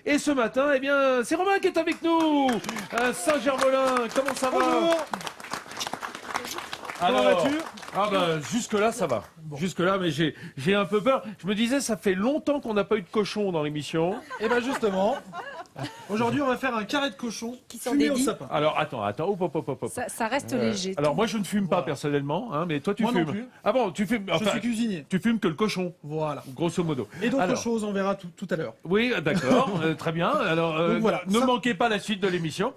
Et ce matin, eh bien, c'est Romain qui est avec nous. Saint-Germain, comment ça va? Bonjour. Alors, Comment vas-tu? jusque-là, ça va. Bon. Jusque-là, mais j'ai un peu peur. Je me disais, ça fait longtemps qu'on n'a pas eu de cochon dans l'émission. Et bien justement, aujourd'hui on va faire un carré de cochon fumé au sapin. Alors, attends, hop. Ça reste léger. Alors, moi, je ne fume pas Voilà. personnellement, hein, mais toi, tu Moi fumes. non plus. Ah bon, tu fumes. Je suis cuisinier. Tu fumes que le cochon, Voilà. grosso modo. Et d'autres Alors, choses, on verra tout à l'heure. Oui, d'accord, très bien. Alors, Donc voilà, ne ça- manquez pas la suite de l'émission.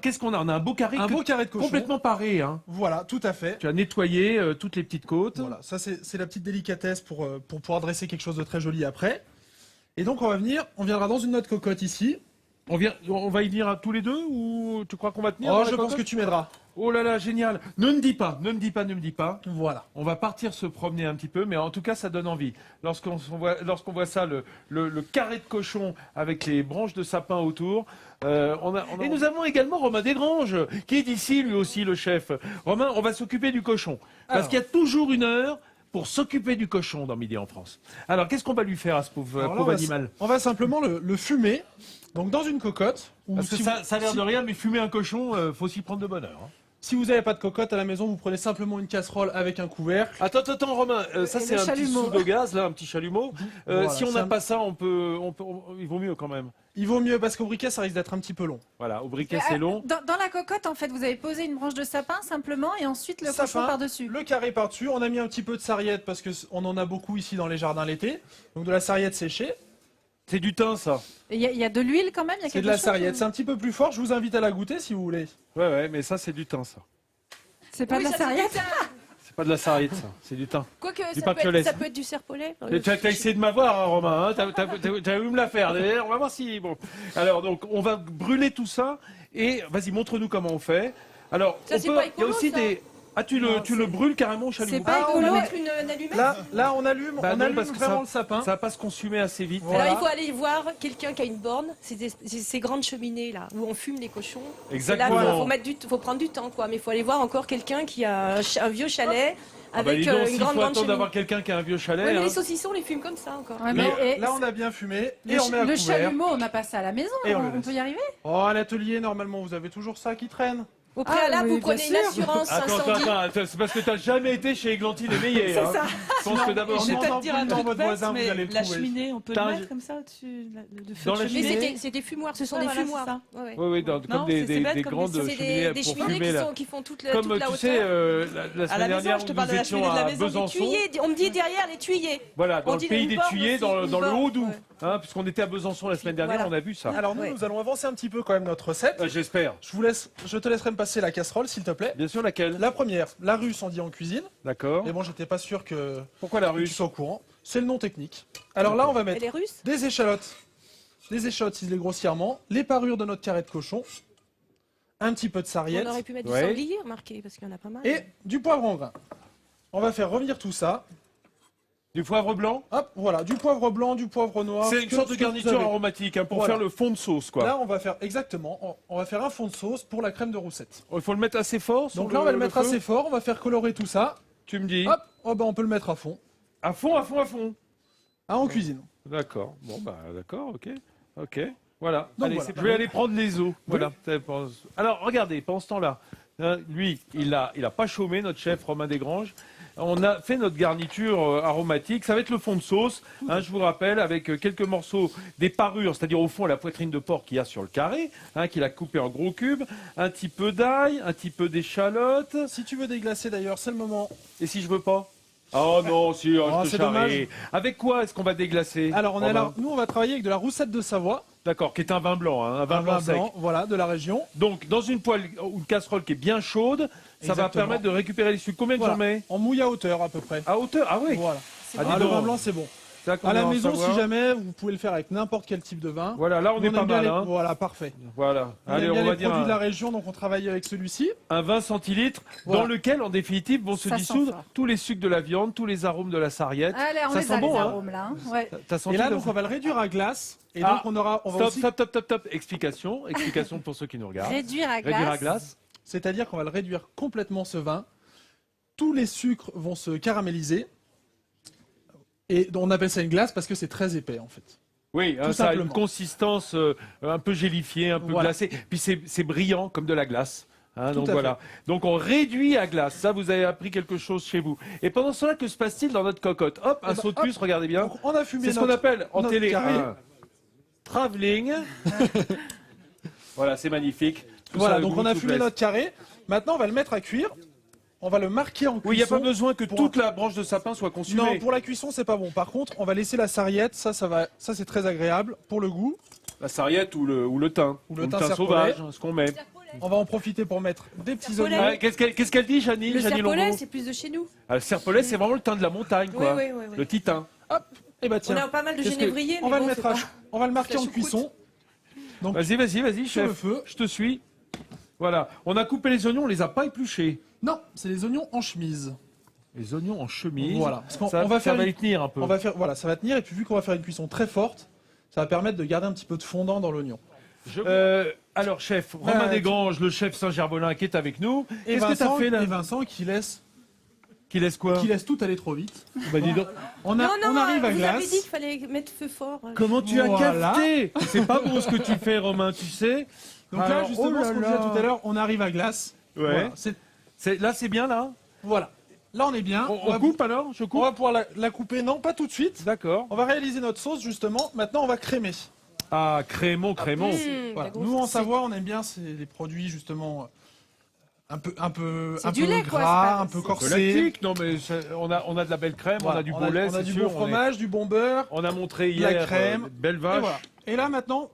Qu'est-ce qu'on a? On a un beau carré, Un beau carré de cochon. complètement paré. Hein. Voilà, tout à fait. Tu as nettoyé toutes les petites côtes. Voilà, ça c'est la petite délicatesse pour pouvoir dresser quelque chose de très joli après. Et donc on viendra dans une autre cocotte ici. On va y venir à tous les deux ou tu crois qu'on va tenir? Oh, dans la je pense cocotte que tu m'aideras. Oh là là, génial. Ne me dis pas. Voilà. On va partir se promener un petit peu, mais en tout cas, ça donne envie. Lorsqu'on voit ça, le carré de cochon avec les branches de sapin autour. Et nous avons également Romain Desgranges, qui est ici, lui aussi, le chef. Romain, on va s'occuper du cochon. Parce Alors. qu'il y a toujours une heure pour s'occuper du cochon dans Midi en France. Alors, qu'est-ce qu'on va lui faire à ce pauvre Alors là, animal? on va simplement le fumer. Donc dans une cocotte. Ou Parce que si ça a l'air si- de rien, mais fumer un cochon, faut s'y prendre de bonne heure. Hein. Si vous n'avez pas de cocotte à la maison, vous prenez simplement une casserole avec un couvercle. Attends, Romain, ça Et c'est le un petit chalumeau. seau de gaz, là, un petit chalumeau. Voilà, Si on ça- n'a pas ça, il vaut mieux quand même. Il vaut mieux parce qu'au briquet, ça risque d'être un petit peu long. Voilà, au briquet c'est long. Dans la cocotte, en fait, vous avez posé une branche de sapin simplement et ensuite le Sapin, cochon par-dessus. Le carré par-dessus. On a mis un petit peu de sarriette parce qu'on en a beaucoup ici dans les jardins l'été. Donc de la sarriette séchée. C'est du thym, ça. Il y a de l'huile quand même, il y a C'est quelque de la chose, sarriette. ou- C'est un petit peu plus fort. Je vous invite à la goûter si vous voulez. Ouais, mais ça c'est du thym, ça. C'est pas de la sarriette. C'est pas de la sarriette, ça. C'est du thym. Quoique, Du ça Pactolès. ça peut être du serpolet. Tu as essayé de m'avoir, hein, Romain. Hein, t'as voulu me la faire. D'ailleurs, on va voir si. Bon. Alors, donc, on va brûler tout ça. Et vas-y, montre-nous comment on fait. Alors, Ça, c'est pas il y a écolo, aussi ça. des. Ah, tu le brûles carrément au chalumeau. C'est pas On écolo. va mettre une allumette. Là, on allume, Bah on non, allume parce que vraiment le sapin. Ça va pas se consumer assez vite. Voilà. Alors il faut aller voir quelqu'un qui a une borne, c'est ces grandes cheminées là où on fume les cochons. Exactement. Là, faut prendre du temps quoi, mais il faut aller voir encore quelqu'un qui a un vieux chalet Ah bah, avec dis donc, une s'il grande faut attendre cheminée. d'avoir quelqu'un qui a un vieux chalet. Ouais, mais hein. les saucissons, on les fume comme ça encore. Ouais, Là, mais- et- là, on a bien fumé et Le, on met à le couvert. chalumeau, on a pas ça à la maison. Et on le On laisse. peut y arriver. Oh, à l'atelier, normalement, vous avez toujours ça qui traîne. Au préalable, oui, vous prenez bien une sûr. assurance Attends, incendie. c'est parce que t'as jamais été chez Églantine et Meillet. C'est hein. ça. Je pense que d'abord. Je vais Demandant peut-être dire un plus dans truc votre bête, voisin, vous mais allez le la trouver. cheminée, on peut T'as le un- mettre comme ça au-dessus de feu Dans de la Mais cheminée. c'est des fumoirs, ce sont Ouais, des voilà, fumoirs. c'est ça. Ouais, ouais. Oui, comme Non, des c'est bête comme grandes des- C'est cheminées des pour cheminées fumer là. qui font toute Comme la tu hauteur. sais, la À semaine la maison, dernière, je te nous parle de la étions cheminée de la à maison. Des Besançon. tuyers, on me dit derrière les tuyers. Voilà, dans On le dit pays une des borne tuyers, aussi, dans une le borne, Haut-Doubs. ouais. Hein, puisqu'on était à Besançon la semaine dernière, Voilà. on a vu ça. Alors Ouais. nous allons avancer un petit peu quand même notre recette. J'espère. Je te laisserai me passer la casserole, s'il te plaît. Bien sûr, laquelle? La première, la russe, on dit en cuisine. D'accord. Mais bon, j'étais pas sûr que Pourquoi la tu ruche? sois au courant. C'est le nom technique. Alors là, on va mettre Elle est russe. des échalotes. Des échalotes ciselées grossièrement. Les parures de notre carré de cochon. Un petit peu de sarriette. On aurait pu mettre Ouais. du sanglier, remarquez, parce qu'il y en a pas mal. Et du poivre en grain. On va faire revenir tout ça. Du poivre blanc? Hop, voilà. Du poivre blanc, du poivre noir. C'est ce une que- sorte ce de que vous garniture avez. aromatique hein, pour Voilà. faire le fond de sauce, quoi. Là, on va faire exactement. On va faire un fond de sauce pour la crème de roussette. Il faut le mettre assez fort. sur Donc là, on va le mettre feu. assez fort. On va faire colorer tout ça. Tu me dis. Hop, oh, bah, on peut le mettre à fond. À fond, à fond, à fond. Ah, en cuisine. D'accord. Bon, bah, d'accord, ok. Voilà. Donc Allez, voilà. je vais aller prendre les os. Voilà. Alors, regardez, pendant ce temps-là, hein, lui, il a pas chômé, notre chef Romain Desgranges. On a fait notre garniture aromatique. Ça va être le fond de sauce, hein, je vous rappelle, avec quelques morceaux des parures, c'est-à-dire au fond la poitrine de porc qu'il y a sur le carré, hein, qu'il a coupé en gros cubes, un petit peu d'ail, un petit peu d'échalote. Si tu veux déglacer d'ailleurs, c'est le moment. Et si je veux pas? Oh non, si, Oh, je te c'est charrie. dommage. Avec quoi est-ce qu'on va déglacer? Alors, Romain nous, on va travailler avec de la roussette de Savoie. D'accord, qui est un vin blanc, hein, un vin Un blanc vin sec. blanc, voilà, de la région. Donc, dans une poêle ou une casserole qui est bien chaude, ça va Exactement. permettre de récupérer les sucres. Combien Voilà. j'en mets? En mouille à hauteur, à peu près. À hauteur? Ah oui. Voilà. Ah, dis Ah, le donc. vin blanc, c'est bon. Ça, À combien la en maison, savoir si jamais, vous pouvez le faire avec n'importe quel type de vin. Voilà, là on Nous, est pas aime bien mal. les- Hein. Voilà, parfait. Voilà. Allez, on on aime bien va les dire produits de la région, donc on travaille avec celui-ci. un 20 centilitres Voilà. dans lequel, en définitive, vont se Ça sent dissoudre fort. tous les sucres de la viande, tous les arômes de la sarriette. Allez, on Ça les sent a, bon, les hein. arômes, là. hein. Ouais. T'as senti Et là, le- donc, on va le réduire à glace. Et Ah, donc, on va aussi... Stop. Explication pour ceux qui nous regardent. Réduire à glace. Réduire à glace. C'est-à-dire qu'on va le réduire complètement, ce vin. Tous les sucres vont se caraméliser. Et on appelle ça une glace parce que c'est très épais, en fait. Oui, Tout ça a une simplement. consistance un peu gélifiée, un peu Voilà. glacée. Puis c'est brillant comme de la glace. Hein, Tout donc à voilà. Donc on réduit à glace. Ça, vous avez appris quelque chose chez vous. Et pendant cela, que se passe-t-il dans notre cocotte? Hop, un ben, saut de puce, regardez bien. Donc, on a fumé C'est ce qu'on notre- appelle en notre télé carré. un travelling. Voilà, c'est magnifique. Tout ça Voilà, avec donc beaucoup on a de fumé souplesse. notre carré. Maintenant, on va le mettre à cuire. On va le marquer en cuisson. Oui, il n'y a pas besoin que pour- toute la branche de sapin soit consumée. Non, pour la cuisson, c'est pas bon. Par contre, on va laisser la sarriette. Ça c'est très agréable pour le goût. La sarriette ou le thym. Ou le thym serpolet. sauvage, ce qu'on met. On va en profiter pour mettre des petits Serpolet. oignons. Ah, Qu'est-ce qu'elle dit, Janie Le Janie serpolet, Longo c'est plus de chez nous. Ah, le serpolet, c'est vraiment le thym de la montagne, Oui, quoi. oui, oui, oui. Le titin. Et bah On tiens, a pas mal de qu'est-ce que- genévrier, on mais va bon, le mettre c'est à- pas- on va le marquer la en choucroute. cuisson. Donc Vas-y, sur chef. le feu. Je te suis. Voilà. On a coupé les oignons, on les a pas épluchés. Non, c'est les oignons en chemise. Les oignons en chemise. Voilà. Parce qu'on- Ça, on va ça faire va une- y tenir un peu. On va faire, voilà, ça va tenir. Et puis vu qu'on va faire une cuisson très forte, ça va permettre de garder un petit peu de fondant dans l'oignon. Alors, chef, Romain Desgranges, le chef Saint-Gerbolin qui est avec nous. Et Qu'est-ce que tu as Vincent, fait là et Vincent qui laisse quoi tout aller trop vite. Bah, dis donc. On Non, non, arrive à vous avez dit glace. qu'il fallait mettre feu fort. Comment tu as Voilà. capté C'est pas bon ce que tu fais, Romain, tu sais. Donc là, Alors, justement, oh là ce qu'on là. disait tout à l'heure, on arrive à glace. Ouais. Voilà, Là, c'est bien, là voilà. Là, on est bien. On va, coupe alors Je on coupe va pouvoir la couper. Non, pas tout de suite. D'accord. On va réaliser notre sauce, justement. Maintenant, on va crémer. Ah, crémon. Voilà. Nous, en Savoie, on aime bien les produits, justement, un peu C'est du lait, quoi, gras, c'est pas- un peu c'est- corsé. Lactique, non mais on a de la belle crème, Voilà. on a du beau lait, on a c'est du sûr. bon fromage, du bon beurre. On a montré de la hier crème. belle Et, vache. voilà. Et là, maintenant,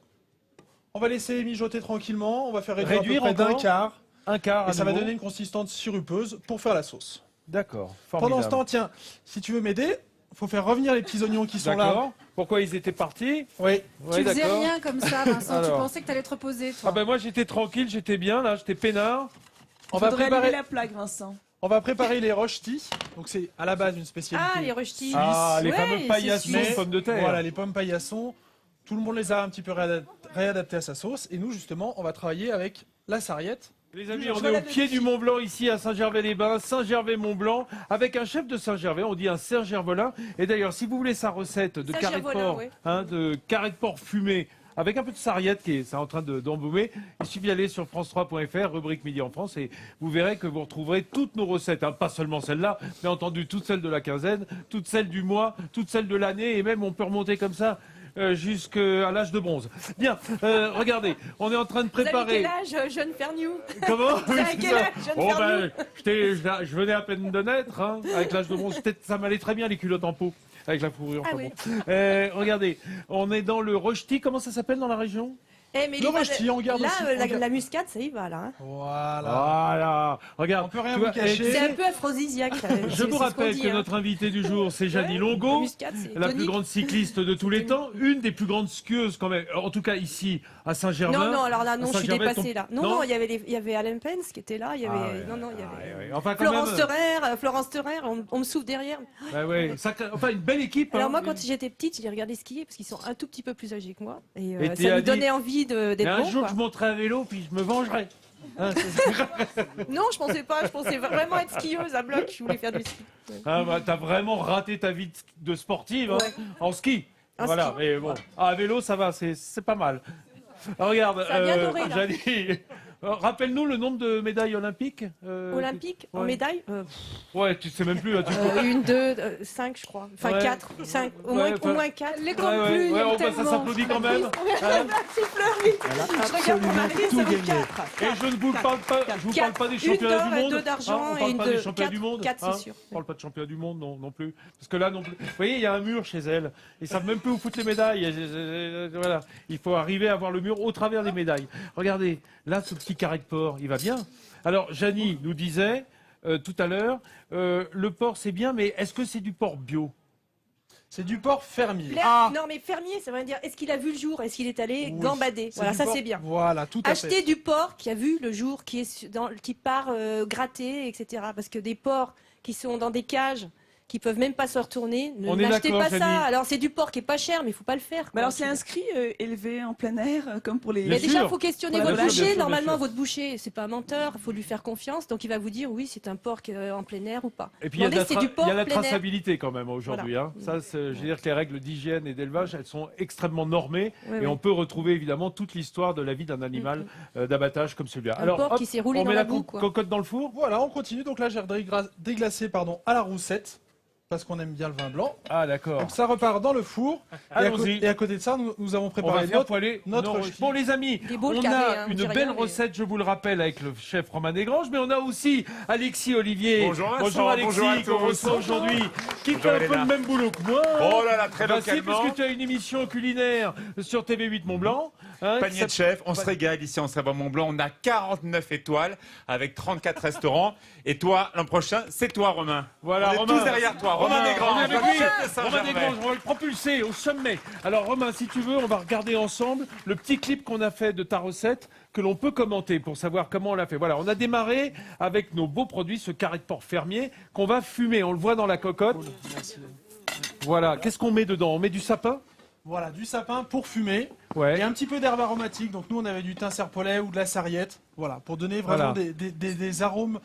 on va laisser mijoter tranquillement. On va faire réduire, Réduire à peu près d'un encore quart. Un quart. Et à ça va nouveau. donner une consistance sirupeuse pour faire la sauce. D'accord. Pendant ce temps, tiens, si tu veux m'aider, faut faire revenir les petits oignons qui sont là. D'accord. Pourquoi ils étaient partis Oui. Ouais, Tu faisais d'accord. rien comme ça, Vincent. Tu Alors. pensais que t'allais te reposer, toi. Ah ben moi j'étais tranquille, j'étais bien là, j'étais peinard. On va Faudrait préparer, allumer la plaque, Vincent. on va préparer les rochetis. Donc c'est à la base une spécialité. Ah, les rejetis. Ah, les Ouais, fameux c'est paillassons, suisse. pommes de terre. Voilà, les pommes paillassons. Tout le monde les a un petit peu réadaptés à sa sauce. Et nous, justement, on va travailler avec la sarriette. Les amis, Je on vais est la au pied vérifier. du Mont Blanc ici à Saint-Gervais-les-Bains, Saint-Gervais-Mont-Blanc, avec un chef de Saint-Gervais, on dit un Saint-Gervelin. Et d'ailleurs, si vous voulez sa recette de carré de Saint-Gervelin, porc, ouais. de carré de porc fumé, avec un peu de sarriette qui est en train d'embaumer, il suffit d'aller sur france3.fr, rubrique Midi en France, et vous verrez que vous retrouverez toutes nos recettes, hein, pas seulement celles-là, mais entendu toutes celles de la quinzaine, toutes celles du mois, toutes celles de l'année, et même on peut remonter comme ça jusqu'à l'âge de bronze. Bien, regardez, on est en train de Vous avez préparer... quel âge, jeune Ferniou? Comment Vous avez Oui, quel c'est ça. âge, jeune Oh, Ferniou je venais à peine de naître, hein, avec l'âge de bronze. Peut-être ça m'allait très bien les culottes en peau, avec la fourrure. Ah enfin oui. bon. Regardez, on est dans le rojti. Comment ça s'appelle dans la région Eh, mais Le rojti, on garde là, aussi. la muscade, ça y va, là. hein. Voilà. Voilà. Regarde. On peut rien tu vous vois, cacher. C'est un peu aphrodisiaque. Je vous rappelle que notre invité du jour, c'est Janie Longo. La muscade, c'est La plus tonique. grande cycliste de tous les temps, une des plus grandes skieuses quand même, en tout cas ici à Saint-Germain. Non, non, alors là, non, À je suis Saint-Gervais, dépassée, là. Non, non non, il y avait Alain Pence qui était là, il y avait... Ah ouais, non, non, il y ah avait... ouais, ouais. Enfin, quand Florence même. Terrer, on me souffle derrière. Ouais, ouais. Enfin, une belle équipe. Alors hein. moi, quand j'étais petite, je les regardais skier parce qu'ils sont un tout petit peu plus âgés que moi. Et, Et tu ça as me dit- donnait envie Et d'être un bon. jour, quoi. je monterai à vélo, puis je me vengerai. Hein, c'est- Non, je pensais pas. Je pensais vraiment être skieuse à bloc. Je voulais faire du ski. Hein, bah, t'as vraiment raté ta vie de sportive hein, Ouais. en ski. En Voilà, ski. mais bon, à vélo ça va, c'est pas mal. Alors, regarde, Ça a bien doré, là. Janie, rappelle-nous le nombre de médailles olympiques. Olympique, en ouais. médaille Ouais, tu sais même plus. Hein, tu... une, deux, 5, je crois. Enfin, Ouais. 4, 5. Au Ouais, moins 4. Les Ouais, comptes ouais, plus, il y ouais, a oh, bah, ça tellement. s'applaudit quand même. Hein. Je regarde mon mari, ça vaut 4. Et je ne vous parle pas, je vous parle pas des Une championnats d'or du et monde. deux d'argent on et parle une pas de des championnats du 4, monde. 4 hein. c'est sûr. On parle pas de championnats du monde non plus. Parce que là non plus. Vous voyez, il y a un mur chez elle. Ils savent même plus où foutre les médailles. Voilà. Il faut arriver à voir le mur au travers des médailles. Regardez, là, ce petit carré de porc, il va bien. Alors, Janie nous disait tout à l'heure, le porc c'est bien, mais est-ce que c'est du porc bio? C'est du porc fermier. Non, mais fermier, ça veut dire est-ce qu'il a vu le jour? Est-ce qu'il est allé Oui. gambader? Voilà, du ça porc- c'est bien. Voilà, tout à fait. Acheter du porc qui a vu le jour, qui part gratter, etc. Parce que des porcs qui sont dans des cages, qui peuvent même pas se retourner. On est N'achetez d'accord, pas Jenny. ça. Alors c'est du porc qui est pas cher, mais il faut pas le faire. Mais quoi. alors c'est inscrit élevé en plein air, comme pour les. Bien Mais déjà, sûr. il faut questionner Pour la votre volaille. Bien boucher. sûr, bien Normalement, sûr. votre boucher, c'est pas un menteur. Il faut lui faire confiance. Donc, il va vous dire oui, c'est un porc en plein air ou pas. Et puis il y a de Demandez la, si c'est du porc il y a la plein air. traçabilité quand même aujourd'hui. Hein. Ça, je veux dire que les règles d'hygiène et d'élevage, elles sont extrêmement normées Ouais, et ouais. on peut retrouver évidemment toute l'histoire de la vie d'un animal d'abattage comme celui-là. Un porc hop, qui s'est roulé on dans met la la boue, quoi. cocotte dans le four. Voilà, on continue. Donc là, j'ai déglacé à la roussette, parce qu'on aime bien le vin blanc. Ah d'accord. Donc ça repart dans le four. Allons-y. Et à côté de ça, nous avons On va préparé faire notre... poêler notre nos- ch'ti. Bon les amis, Des boules on carrées, a hein, on une dit belle rien, mais- recette, je vous le rappelle, avec le chef Romain Desgranges, mais on a aussi Alexis Olivier. Bonjour Vincent, Bonjour Alexis, bonjour à qu'on tous. reçoit aujourd'hui, qui Bonjour fait un peu Elena. le même boulot que moi. Oh là là, très Bah si, localement. puisque tu as une émission culinaire sur TV8 Mont-Blanc. hein, qui Panier de chef, on se régale ici en Savoie-Mont-Blanc. On a 49 étoiles avec 34 restaurants. Et toi, l'an prochain, c'est toi, Romain. Voilà, on est Romain. tous derrière toi. Romain on est Desgranges, avec notre lui. chef de Romain Saint-Germain. Desgranges, on va le propulser au sommet. Alors Romain, si tu veux, on va regarder ensemble le petit clip qu'on a fait de ta recette que l'on peut commenter pour savoir comment on l'a fait. Voilà, on a démarré avec nos beaux produits, ce carré de porc fermier qu'on va fumer. On le voit dans la cocotte. Voilà, qu'est-ce qu'on met dedans? On met du sapin? Voilà, du sapin pour fumer. Ouais. Et un petit peu d'herbe aromatique. Donc nous, on avait du thym serpolet ou de la sarriette. Voilà, pour donner vraiment Voilà. des arômes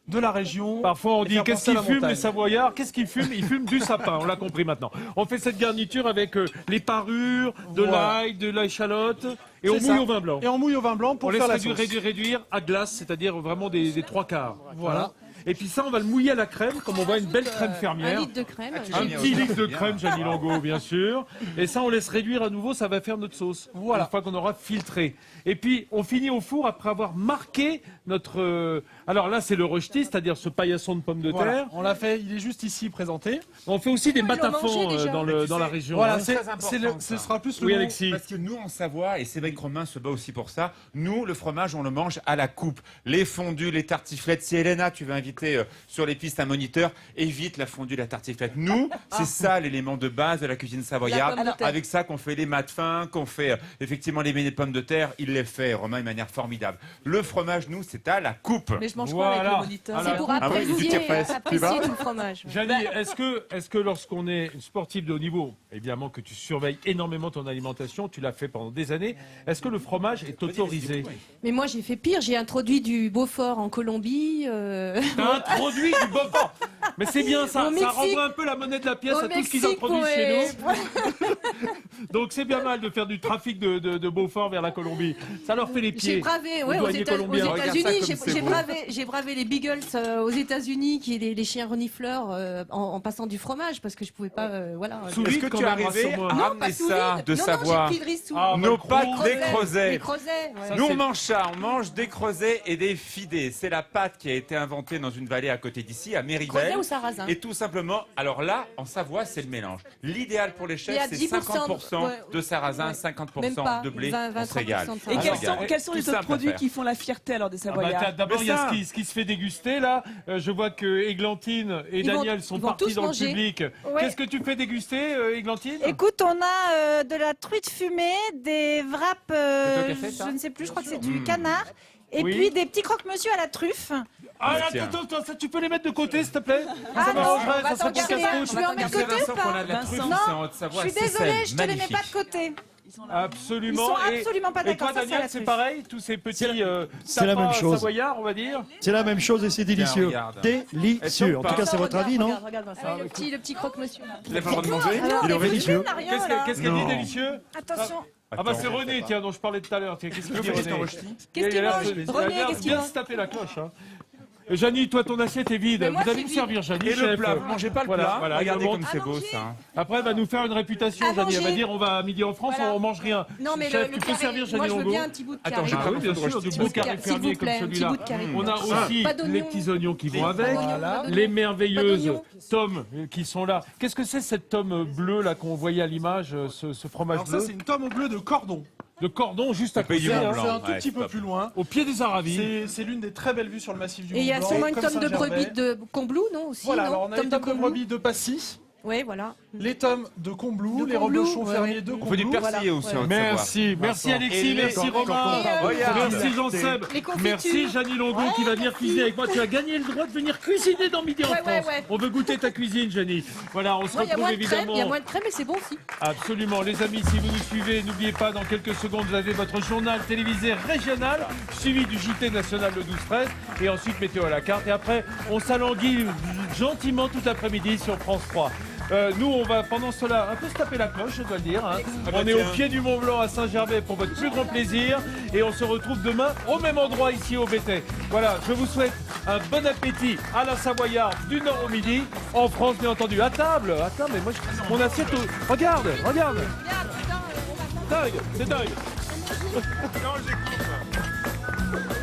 de la région. Parfois on et dit faire qu'est-ce penser à qu'ils la fument montagne. les Savoyards? Qu'est-ce qu'ils fument? Ils fument du sapin, on l'a compris maintenant. On fait cette garniture avec les parures, de Voilà. l'ail, de l'échalote et on C'est mouille ça. au vin blanc. Et on mouille au vin blanc pour On laisse faire la réduire, sauce. réduire à glace, c'est-à-dire vraiment des trois quarts. Voilà. Et puis ça, on va le mouiller à la crème, comme on voit une belle crème Un fermière. litre de crème. Un petit litre de crème, Jeannie Langot, bien sûr. Et ça, on laisse réduire à nouveau, ça va faire notre sauce. Voilà. Une fois qu'on aura filtré. Et puis, on finit au four après avoir marqué notre... Alors là, c'est le recheti, c'est-à-dire ce paillasson de pommes de Voilà. terre. On l'a fait, il est juste ici présenté. On fait aussi des ils l'ont matafons mangé déjà. dans la région. Voilà, hein. c'est c'est, très important, c'est le- ça. ce sera plus le Oui, mot- Alexis. Parce que nous, en Savoie, et c'est vrai que Romain se bat aussi pour ça, nous, le fromage, on le mange à la coupe. Les fondus, les tartiflettes. Si Elena, tu veux inviter sur les pistes un moniteur, évite la fondue, la tartiflette. Nous, c'est ça l'élément de base de la cuisine savoyarde. La pomme de terre. Avec ça qu'on fait les mâts de fin, qu'on fait effectivement les beignets de pommes de terre. Il les fait, Romain, de manière formidable. Le fromage, nous, c'est à la coupe. Mais je mange pas avec Voilà. le moniteur. Alors, C'est pour Ah oui, apprécier, du tire-presse. Tu vas apprécier tout le fromage. Janie, est-ce que lorsqu'on est sportif de haut niveau, évidemment que tu surveilles énormément ton alimentation, tu l'as fait pendant des années, est-ce que le fromage est autorisé? Mais moi, j'ai fait pire. J'ai introduit du Beaufort en Colombie. T'as introduit du Beaufort. Mais c'est bien ça, Au ça Mexique. renvoie un peu la monnaie de la pièce Au à tout ce qu'ils Mexique, introduisent ouais. chez nous. Donc c'est bien mal de faire du trafic de Beaufort vers la Colombie. Ça leur fait les pieds. J'ai bravé, aux ouais, aux douaniers colombiens. États-Unis, Regarde ça comme c'est beau. j'ai bravé les Beagles aux États-Unis, qui est les chiens renifleurs, en passant du fromage, parce que je pouvais pas, voilà. Sous Est-ce vide, que quand tu es même, arrivé rassure-moi. à Non, ramener pas sous ça vide. de non, Savoie? Non, j'ai pris le riz sous. Ah, Nos bah, pâtes gros. des Les creusets. creusets, ouais. Ça, Nous, c'est- on mange ça, on mange des creusets et des fidés. C'est la pâte qui a été inventée dans une vallée à côté d'ici, à Creuset Méribel. ou sarrasin? Et tout simplement, alors là, en Savoie, c'est le mélange. L'idéal pour les Il y a chefs, c'est 10% 50% ouais. de sarrasin, Ouais. 50% Même pas, de blé. 20, On se régale. 30% de Et sarrasin. On se régale. quels sont Tout les simple autres à produits faire. qui font la fierté alors des Ah bah, Savoyards? d'abord, il y a ça. ce qui se fait déguster là. Je vois que Églantine et Ils vont- Daniel sont ils vont partis tous dans le manger. public. Ouais. Qu'est-ce que tu fais déguster, Églantine? Écoute, on a de la truite fumée, des wraps, C'est toi qui as fait ça je ne sais plus, je crois que c'est du Mmh. canard, et Oui. puis des petits croque-monsieur à la truffe. Ah, Tiens. attends, ça, tu peux les mettre de côté, s'il te plaît? Ah Ça non, m'arrangerait, on va ça serait t'en pour garder casse-couche. un. Je vais en mettre de côté ou Vincent, pas qu'on a de la Vincent. truffe, Non, c'est en Haute-Savoie. Je suis c'est désolée, sel, je te les mets magnifique. pas de côté. Ils sont là. Absolument. Ils sont absolument pas et toi, d'accord, ça, c'est Daniel, la c'est truffe. pareil? Tous ces petits c'est la même tapas chose. savoyards, on va dire? C'est la même chose et c'est délicieux. regarde. Délicieux. En tout cas, c'est votre avis, non? Regarde Vincent. Ah oui, le petit croque-monsieur. là. Tu n'as pas le droit de manger? Alors, Il des aurait fruits délicieux. on n'a rien, là. Qu'est-ce qu'elle dit, Non. délicieux? Attention. Ah bah c'est René, tiens, dont je parlais tout à l'heure. Tiens, qu'est-ce qu'il dit, René? Qu'est-ce qu'il mange René, qu'est-ce qu'il Bien mange se taper la cloche, hein. Janie, toi, ton assiette est vide. Mais moi, Vous allez c'est me vide. servir, Janie. Et le chef. plat, vous mangez pas le Voilà, plat? voilà, Regardez je comme montre. c'est À beau manger. ça. Après, elle va nous faire une réputation, À Janie. Elle va manger. dire, on va à midi en France, Voilà. on mange rien. Non, mais Chef, le tu peux carré, servir, moi Janie je veux Longo? bien un petit bout de Attends, carré. j'ai Ah pas oui, bien compris, sûr, du s'il beau vous plaît. carré S'il vous fermier comme plaît, un petit celui-là. bout de carré. On a aussi Pas d'oignons. les petits oignons qui vont Pas avec, d'oignons, pas d'oignons. les Pas merveilleuses d'oignons. tomes qui sont là. Qu'est-ce que c'est cette tome bleue là qu'on voyait à l'image, ce fromage Alors ça, bleu c'est une tome au bleu de cordon. de cordon juste à Pays côté, du Mont hein, Blanc. C'est un tout ouais, petit c'est peu pas plus loin. au pied des Aravis. C'est l'une des très belles vues sur le massif du Et il y a Mont-Blanc. sûrement une comme tome de Saint-Gervais. brebis de Combloux, non aussi Voilà, non alors on a une tome de brebis de Passy. Oui, voilà. Les tomes de Combloux, De les Combloux, Robuchon ouais, fermiers ouais. de On fait du Combloux. persillé aussi. Voilà. on va Merci, merci Alexis, Et les- merci Romain, Regarde. merci Jean-Seb, Les confitures. merci Jeannie Longo qui va venir cuisiner avec moi. Tu as gagné le droit de venir cuisiner dans Midi en Ouais, ouais, France. ouais. On veut goûter ta cuisine, Jeannie. Voilà, on se Il y a retrouve moins de crème, évidemment. il y a moins de crème, mais c'est bon aussi. Absolument, les amis, si vous nous suivez, n'oubliez pas, dans quelques secondes, vous avez votre journal télévisé régional, suivi du JT national le 12-13, et ensuite météo à la carte. Et après, on s'alanguit gentiment tout l'après-midi sur France 3. Nous, on va pendant cela un peu se taper la cloche, je dois le dire. Hein. On est au pied du Mont Blanc à Saint-Gervais pour votre plus grand plaisir. Et on se retrouve demain au même endroit ici au BT. Voilà, je vous souhaite un bon appétit à la Savoyarde du Nord au Midi. En France, bien entendu. À table, mais moi, mon assiette... Regarde. Dingue, c'est dingue. Non, j'écoute.